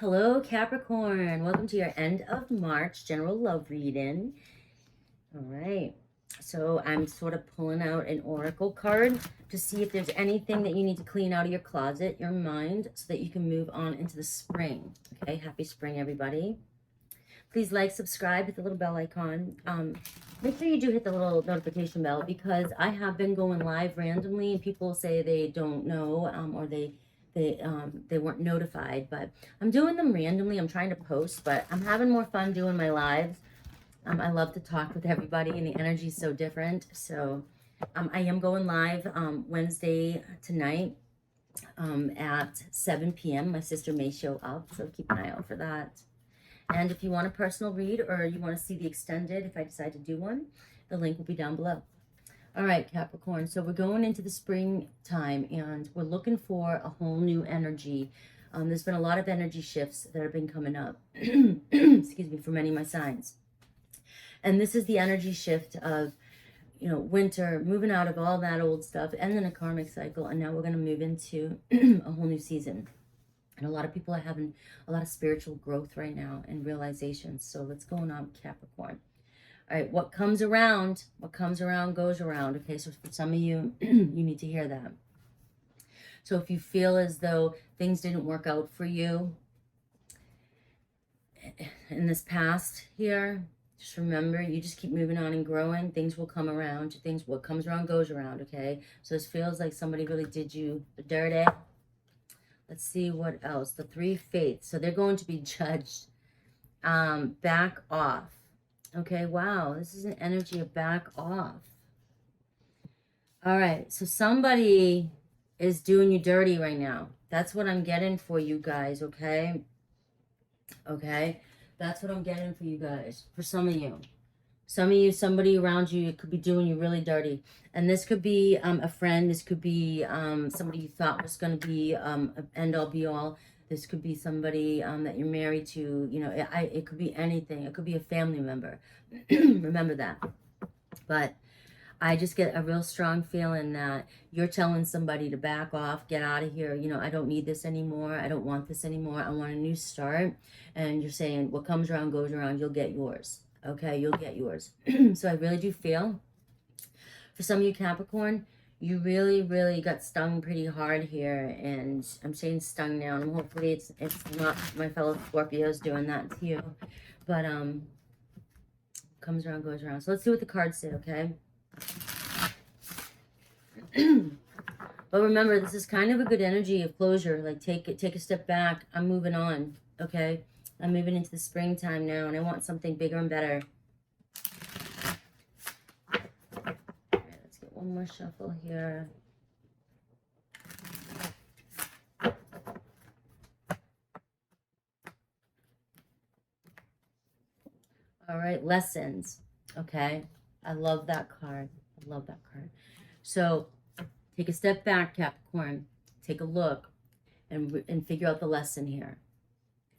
Hello, Capricorn. Welcome to your end of March general love reading. All right. So I'm sort of pulling out an oracle card to see if there's anything that you need to clean out of your closet, your mind, so that you can move on into the spring. Okay. Happy spring, everybody. Please like, subscribe, hit the little bell icon. Make sure you do hit the little notification bell, because I have been going live randomly and people say they don't know, or they weren't notified, but I'm doing them randomly. I'm trying to post, but I'm having more fun doing my lives. I love to talk with everybody, and the energy is so different. So I am going live Wednesday tonight at 7 p.m. My sister may show up, so keep an eye out for that. And if you want a personal read, or you want to see the extended, if I decide to do one, the link will be down below. All right, Capricorn. So we're going into the springtime, and we're looking for a whole new energy. There's been a lot of energy shifts that have been coming up, excuse me, for many of my signs. And this is the energy shift of, winter, moving out of all that old stuff, and then a karmic cycle. And now we're going to move into a whole new season. And a lot of people are having a lot of spiritual growth right now and realizations. So what's going on, Capricorn? All right, what comes around goes around. Okay, so for some of you, you need to hear that. So if you feel as though things didn't work out for you in this past here, just remember, you just keep moving on and growing. Things will come around. What comes around goes around, okay? So this feels like somebody really did you dirty. Let's see what else. The 3 faiths. So they're going to be judged. Back off. Okay, wow. This is an energy of back off. All right. So somebody is doing you dirty right now. That's what I'm getting for you guys, okay? Okay? That's what I'm getting for you guys. For some of you. Some of you, somebody around you, could be doing you really dirty. And this could be a friend. This could be somebody you thought was going to be an end-all, be-all. This could be somebody that you're married to. It could be anything. It could be a family member. Remember that. But I just get a real strong feeling that you're telling somebody to back off, get out of here. I don't need this anymore. I don't want this anymore. I want a new start. And you're saying, what comes around goes around. You'll get yours. Okay, you'll get yours. So I really do feel, for some of you Capricorn, you really, really got stung pretty hard here. And I'm saying stung now, and hopefully it's not my fellow Scorpios doing that to you. But comes around, goes around. So let's see what the cards say, okay? But remember, this is kind of a good energy of closure. Like, take a step back. I'm moving on, okay? I'm moving into the springtime now, and I want something bigger and better. All right, let's get one more shuffle here. All right, lessons. Okay, I love that card. I love that card. So take a step back, Capricorn. Take a look and figure out the lesson here.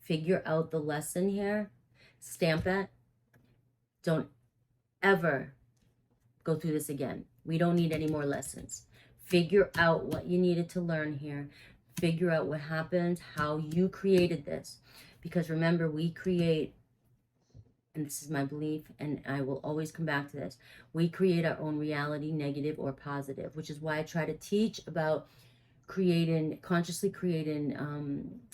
Figure out the lesson here. Stamp it. Don't ever go through this again. We don't need any more lessons. Figure out what you needed to learn here. Figure out what happened, how you created this. Because remember, we create, and this is my belief, and I will always come back to this, we create our own reality, negative or positive, which is why I try to teach about consciously creating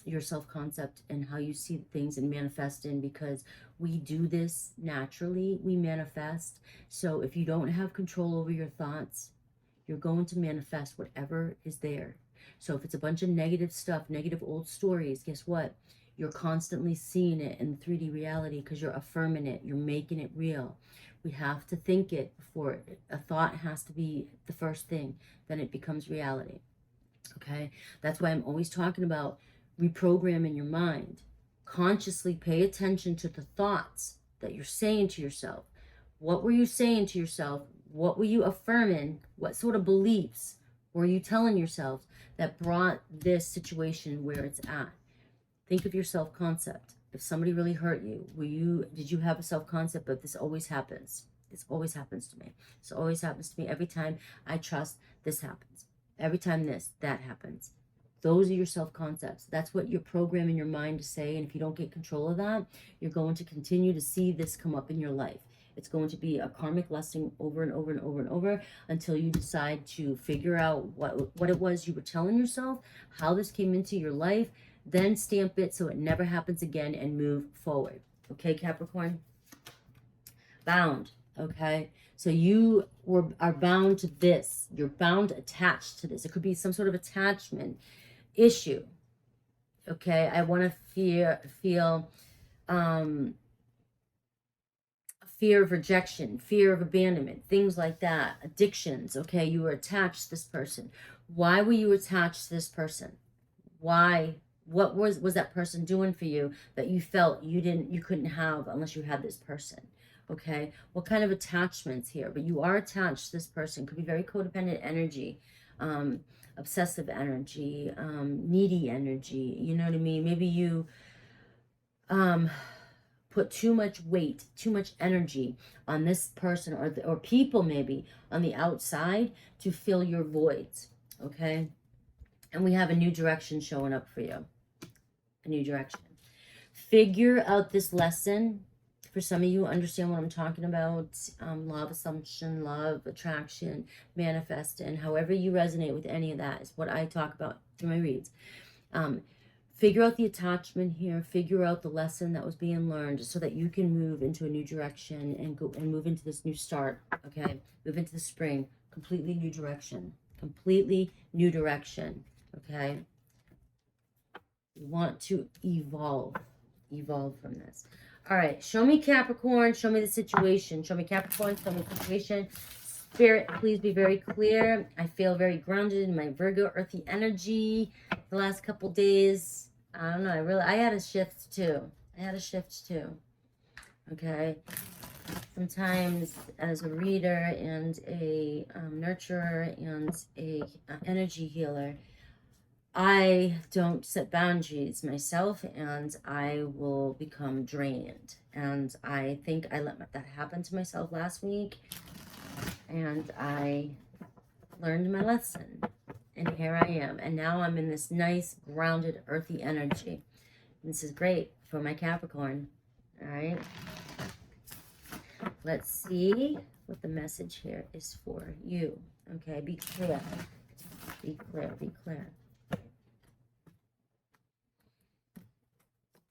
your self-concept and how you see things and manifesting, because we do this naturally. We manifest. So if you don't have control over your thoughts, you're going to manifest whatever is there. So if it's a bunch of negative stuff, negative old stories, guess what? You're constantly seeing it in 3D reality because you're affirming it. You're making it real. We have to think it before. A thought has to be the first thing. Then it becomes reality. Okay, that's why I'm always talking about reprogramming your mind. Consciously pay attention to the thoughts that you're saying to yourself. What were you saying to yourself? What were you affirming? What sort of beliefs were you telling yourself that brought this situation where it's at? Think of your self-concept. If somebody really hurt you, did you have a self-concept of this always happens? This always happens to me. This always happens to me. Every time I trust, this happens. Every time that happens. Those are your self-concepts. That's what you're programming your mind to say. And if you don't get control of that, you're going to continue to see this come up in your life. It's going to be a karmic lesson over and over and over and over until you decide to figure out what it was you were telling yourself, how this came into your life, then stamp it so it never happens again and move forward. Okay, Capricorn? Bound, okay? So you are bound to this. You're bound, attached to this. It could be some sort of attachment issue. Okay, I want to feel fear of rejection, fear of abandonment, things like that, addictions. Okay, you were attached to this person. Why were you attached to this person? Why? What was that person doing for you that you felt you couldn't have unless you had this person? Okay, what kind of attachments here? But you are attached to this person. Could be very codependent energy, obsessive energy, needy energy. You know what I mean? Maybe you put too much weight, too much energy on this person or people maybe on the outside to fill your voids. Okay, and we have a new direction showing up for you. A new direction. Figure out this lesson. For some of you, understand what I'm talking about. Law of assumption, law of attraction, manifesting, however you resonate with any of that is what I talk about through my reads. Figure out the attachment here. Figure out the lesson that was being learned so that you can move into a new direction and go and move into this new start. Okay, move into the spring. Completely new direction. Completely new direction. Okay. You want to evolve from this. All right, show me Capricorn, show me the situation. Show me Capricorn, show me the situation. Spirit, please be very clear. I feel very grounded in my Virgo earthy energy the last couple days. I don't know, I had a shift too. Okay. Sometimes as a reader and a nurturer and a energy healer, I don't set boundaries myself and I will become drained. And I think I let that happen to myself last week. And I learned my lesson. And here I am. And now I'm in this nice, grounded, earthy energy. And this is great for my Capricorn. All right. Let's see what the message here is for you. Okay, be clear. Be clear, be clear.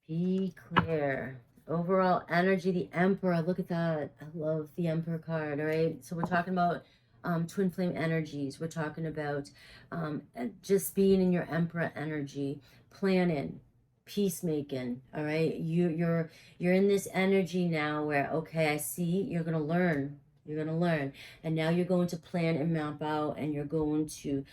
Be clear. Overall energy, the Emperor. Look at that. I love the Emperor card. All right. So we're talking about twin flame energies. We're talking about just being in your Emperor energy, planning, peacemaking. All right. You're in this energy now where, okay, I see you're going to learn. You're going to learn. And now you're going to plan and map out, and you're going to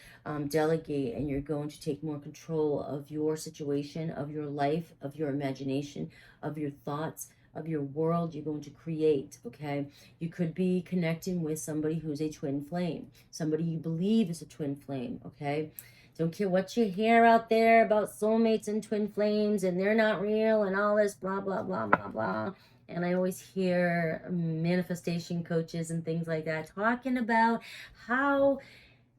delegate, and you're going to take more control of your situation, of your life, of your imagination, of your thoughts, of your world. You're going to create, okay? You could be connecting with somebody who's a twin flame, somebody you believe is a twin flame, okay? Don't care what you hear out there about soulmates and twin flames, and they're not real, and all this blah, blah, blah, blah, blah. And I always hear manifestation coaches and things like that talking about how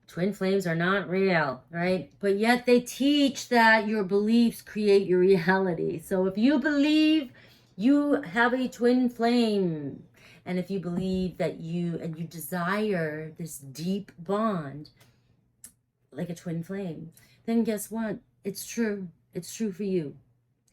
twin flames are not real, right? But yet they teach that your beliefs create your reality. So if you believe you have a twin flame, and if you believe that you desire this deep bond like a twin flame, then guess what? It's true. It's true for you.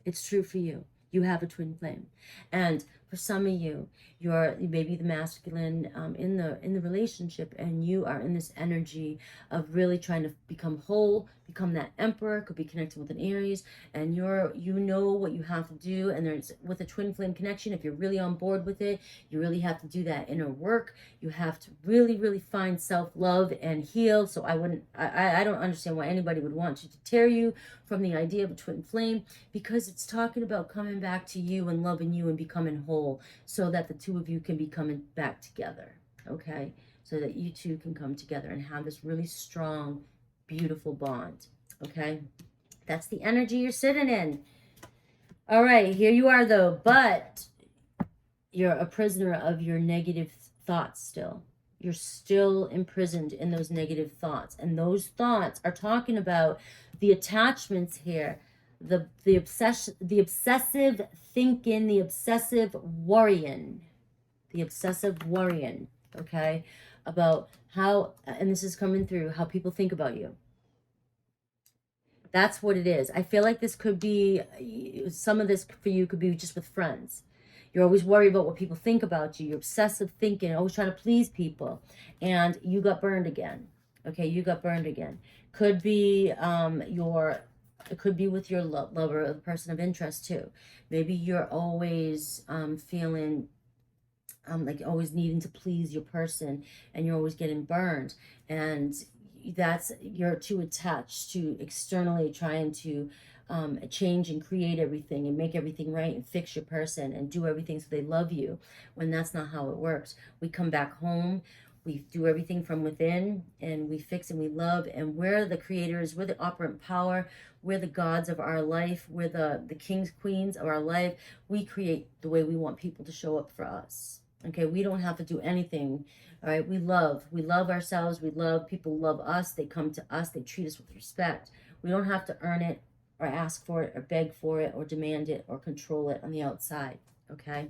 It's true for you. You have a twin flame. And for some of you, you're maybe the masculine in the relationship, and you are in this energy of really trying to become whole, become that Emperor, could be connected with an Aries, and you know what you have to do. And there's, with a twin flame connection, if you're really on board with it, you really have to do that inner work. You have to really, really find self-love and heal. So I don't understand why anybody would want to deter you from the idea of a twin flame, because it's talking about coming back to you and loving you and becoming whole, so that the two of you can be coming back together, okay? So that you two can come together and have this really strong, beautiful bond, okay? That's the energy you're sitting in. All right, here you are though, but you're a prisoner of your negative thoughts still. You're still imprisoned in those negative thoughts. And those thoughts are talking about the attachments here, the obsession, the obsessive thinking, the obsessive worrying, okay, about how, and this is coming through, how people think about you. That's what it is. I feel like this could be, some of this for you could be just with friends. You're always worried about what people think about you. You're obsessive thinking, always trying to please people. And you got burned again. Okay, you got burned again. Could be it could be with your lover, the person of interest too. Maybe you're always feeling like always needing to please your person, and you're always getting burned. And that's, you're too attached to externally trying to change and create everything and make everything right and fix your person and do everything so they love you, when that's not how it works. We come back home, we do everything from within, and we fix and we love, and we're the creators, we're the operant power, we're the gods of our life, we're the kings, queens of our life. We create the way we want people to show up for us. Okay, we don't have to do anything. All right, we love ourselves, we love, people love us, they come to us, they treat us with respect. We don't have to earn it or ask for it or beg for it or demand it or control it on the outside. Okay,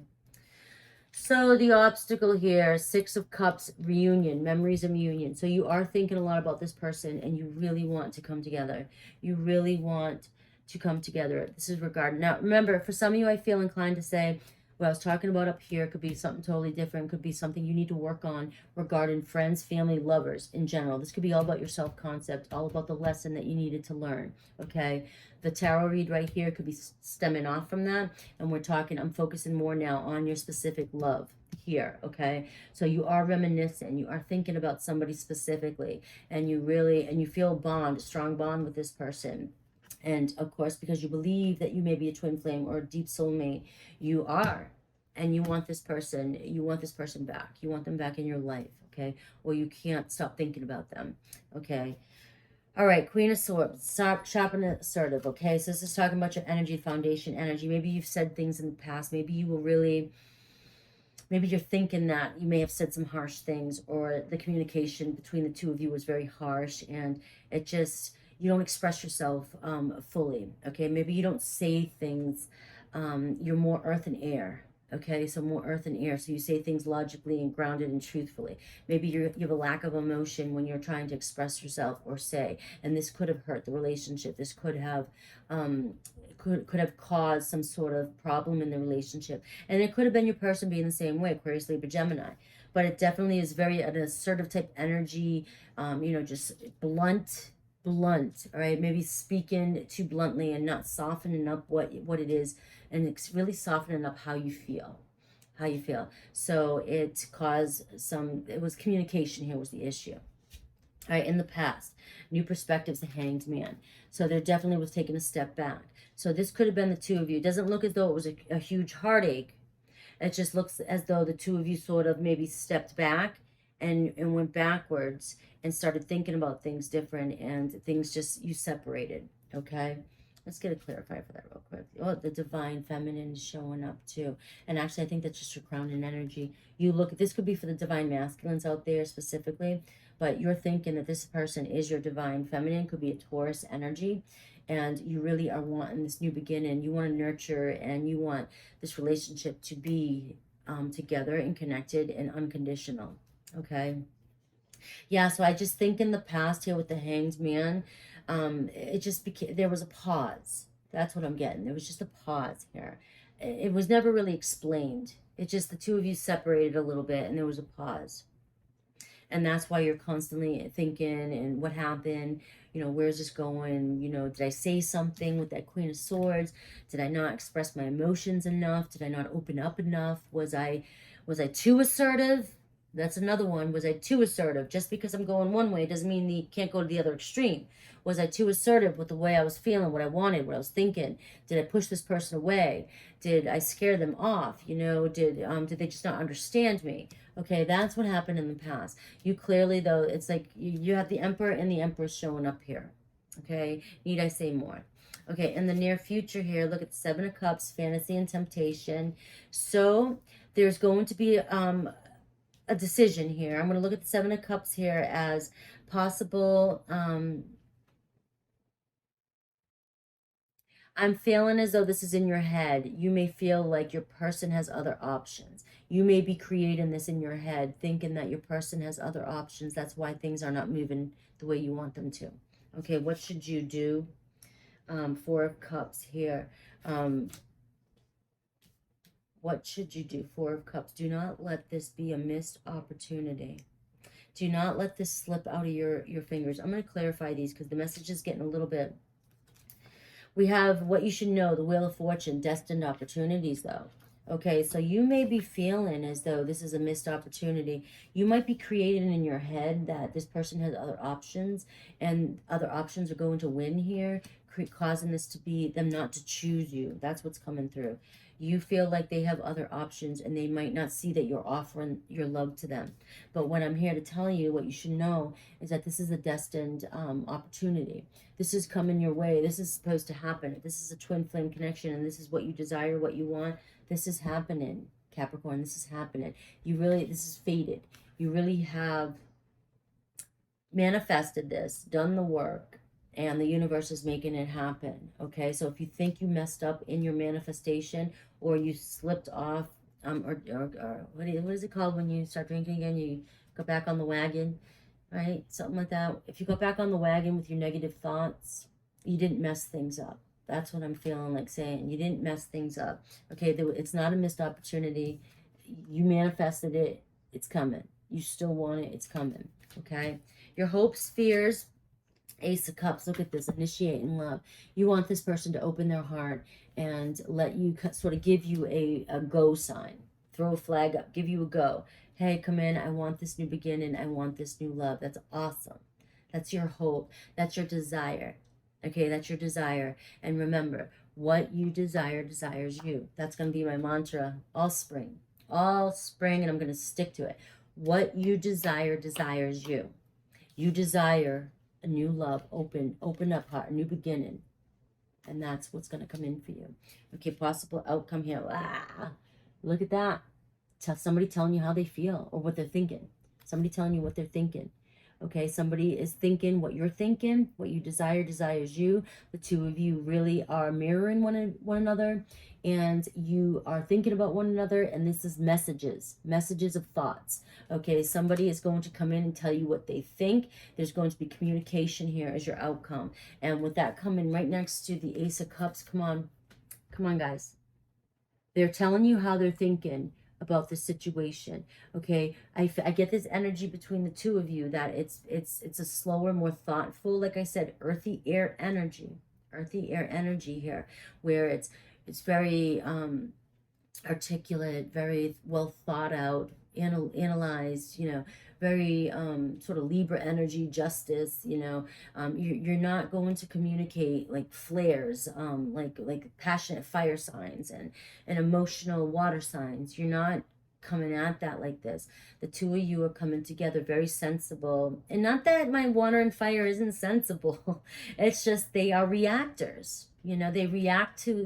so the obstacle here, Six of Cups, reunion, memories of union. So you are thinking a lot about this person, and you really want to come together. You really want to come together. This is regarding, now remember, for some of you, I feel inclined to say, what I was talking about up here could be something totally different. Could be something you need to work on regarding friends, family, lovers in general. This could be all about your self-concept, all about the lesson that you needed to learn, okay? The tarot read right here could be stemming off from that. And we're talking, I'm focusing more now on your specific love here, okay? So you are reminiscing. You are thinking about somebody specifically. And you really, and you feel a bond, a strong bond with this person. And of course, because you believe that you may be a twin flame or a deep soulmate, you are. And you want this person back. You want them back in your life, okay? Or you can't stop thinking about them, okay? All right, Queen of Swords, sharp and assertive, okay? So this is talking about your energy, foundation energy. Maybe you've said things in the past. Maybe you were really, maybe you're thinking that you may have said some harsh things, or the communication between the two of you was very harsh, and it just, you don't express yourself fully, okay? Maybe you don't say things, you're more earth and air, okay? So more earth and air, so you say things logically and grounded and truthfully. Maybe you have a lack of emotion when you're trying to express yourself or say, and this could have hurt the relationship. This could have could have caused some sort of problem in the relationship. And it could have been your person being the same way, Aquarius, Libra, Gemini. But it definitely is very an assertive type energy, just blunt, all right? Maybe speaking too bluntly and not softening up what it is, and it's really softening up how you feel. So it caused it was communication here was the issue. All right, in the past, new perspectives, the Hanged Man. So there definitely was taking a step back. So this could have been the two of you. It doesn't look as though it was a huge heartache. It just looks as though the two of you sort of maybe stepped back and went backwards and started thinking about things different, and things just, you separated, okay? Let's get a clarifier for that real quick. Oh, the divine feminine is showing up too. And actually, I think that's just your grounding energy. You look, this could be for the divine masculines out there specifically, but you're thinking that this person is your divine feminine, could be a Taurus energy, and you really are wanting this new beginning. You want to nurture, and you want this relationship to be together and connected and unconditional, okay? Yeah, so I just think in the past here with the Hanged Man, it just became, there was a pause. That's what I'm getting. There was just a pause here. It was never really explained. It just, the two of you separated a little bit, and there was a pause. And that's why you're constantly thinking, and what happened, where's this going, did I say something with that Queen of Swords? Did I not express my emotions enough? Did I not open up enough? Was I too assertive? That's another one. Was I too assertive? Just because I'm going one way doesn't mean you can't go to the other extreme. Was I too assertive with the way I was feeling, what I wanted, what I was thinking? Did I push this person away? Did I scare them off? Did they just not understand me? Okay, that's what happened in the past. You clearly, though, it's like you have the Emperor and the Empress showing up here. Okay, need I say more? Okay, in the near future here, look at the Seven of Cups, fantasy and temptation. So there's going to be a decision here. I'm going to look at the 7 of Cups here as possible I'm feeling as though this is in your head. You may feel like your person has other options. You may be creating this in your head, thinking that your person has other options. That's why things are not moving the way you want them to. Okay, what should you do? Four of Cups here. What should you do? Four of Cups. Do not let this be a missed opportunity. Do not let this slip out of your fingers. I'm going to clarify these because the message is getting a little bit. We have what you should know, the Wheel of Fortune, destined opportunities, though. Okay, so you may be feeling as though this is a missed opportunity. You might be creating in your head that this person has other options, and other options are going to win here, causing this to be them not to choose you. That's what's coming through. You feel like they have other options, and they might not see that you're offering your love to them. But what I'm here to tell you, what you should know, is that this is a destined opportunity. This is coming your way. This is supposed to happen. This is a twin flame connection, and this is what you desire, what you want. This is happening, Capricorn. This is happening. This is fated. You really have manifested this, done the work, and the universe is making it happen. Okay, so if you think you messed up in your manifestation, or you slipped off, or what is it called when you start drinking again? You go back on the wagon, right? Something like that. If you go back on the wagon with your negative thoughts, you didn't mess things up. That's what I'm feeling like saying. You didn't mess things up. Okay, it's not a missed opportunity. You manifested it. It's coming. You still want it. It's coming. Okay, your hopes, fears, Ace of Cups. Look at this, initiating love. You want this person to open their heart and let you sort of give you a go sign. Throw a flag up, give you a go. Hey, come in. I want this new beginning. I want this new love. That's awesome. That's your hope. That's your desire. Okay, that's your desire. And remember, what you desire desires you. That's going to be my mantra all spring. All spring, and I'm going to stick to it. What you desire desires you. You desire a new love, open up heart, a new beginning. And that's what's going to come in for you. Okay, possible outcome here. Look at that. Somebody telling you how they feel or what they're thinking. Somebody telling you what they're thinking. Okay, somebody is thinking what you're thinking. What you desire desires you. The two of you really are mirroring one another, and you are thinking about one another, and this is messages of thoughts. Okay, somebody is going to come in and tell you what they think. There's going to be communication here as your outcome. And with that coming right next to the Ace of Cups, come on guys. They're telling you how they're thinking about the situation. Okay, I get this energy between the two of you that it's a slower, more thoughtful, like I said, earthy air energy here, where it's very articulate, very well thought out, analyzed, very sort of Libra energy, justice, you're not going to communicate like flares, like passionate fire signs and emotional water signs. You're not coming at that like this. The two of you are coming together very sensible, and not that my water and fire isn't sensible. It's just they are reactors. They react to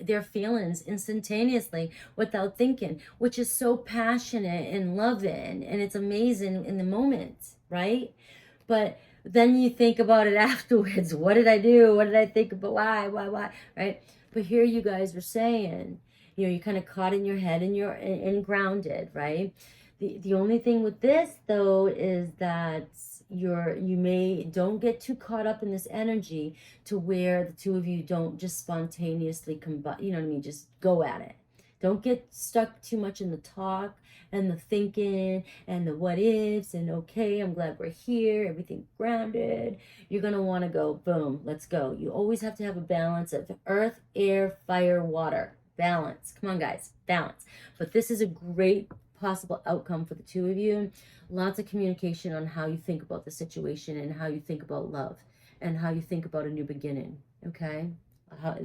their feelings instantaneously without thinking, which is so passionate and loving, and it's amazing in the moment, right? But then you think about it afterwards. What did I do? What did I think about? Why, right? But here you guys are saying, you're kind of caught in your head and you're grounded, right? The only thing with this though is that don't get too caught up in this energy to where the two of you don't just spontaneously combine, just go at it. Don't get stuck too much in the talk and the thinking and the what ifs and okay, I'm glad we're here, everything grounded. You're going to want to go, boom, let's go. You always have to have a balance of earth, air, fire, water. Balance. Come on, guys, balance. But this is a great possible outcome for the two of you. Lots of communication on how you think about the situation and how you think about love and how you think about a new beginning. Okay,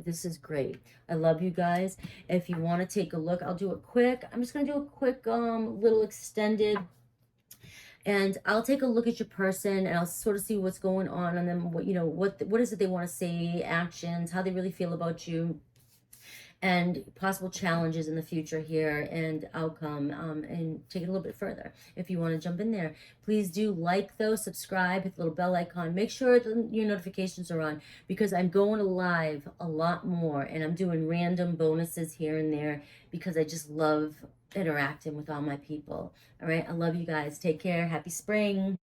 this is great. I love you guys. If you want to take a look, I'll do it quick. I'm just going to do a quick little extended, and I'll take a look at your person and I'll sort of see what's going on them. What is it they want to say, actions, how they really feel about you. and possible challenges in the future here and outcome, and take it a little bit further. If you want to jump in there, please do like though, subscribe, hit the little bell icon, make sure your notifications are on, because I'm going live a lot more and I'm doing random bonuses here and there because I just love interacting with all my people. All right, I love you guys. Take care. Happy spring.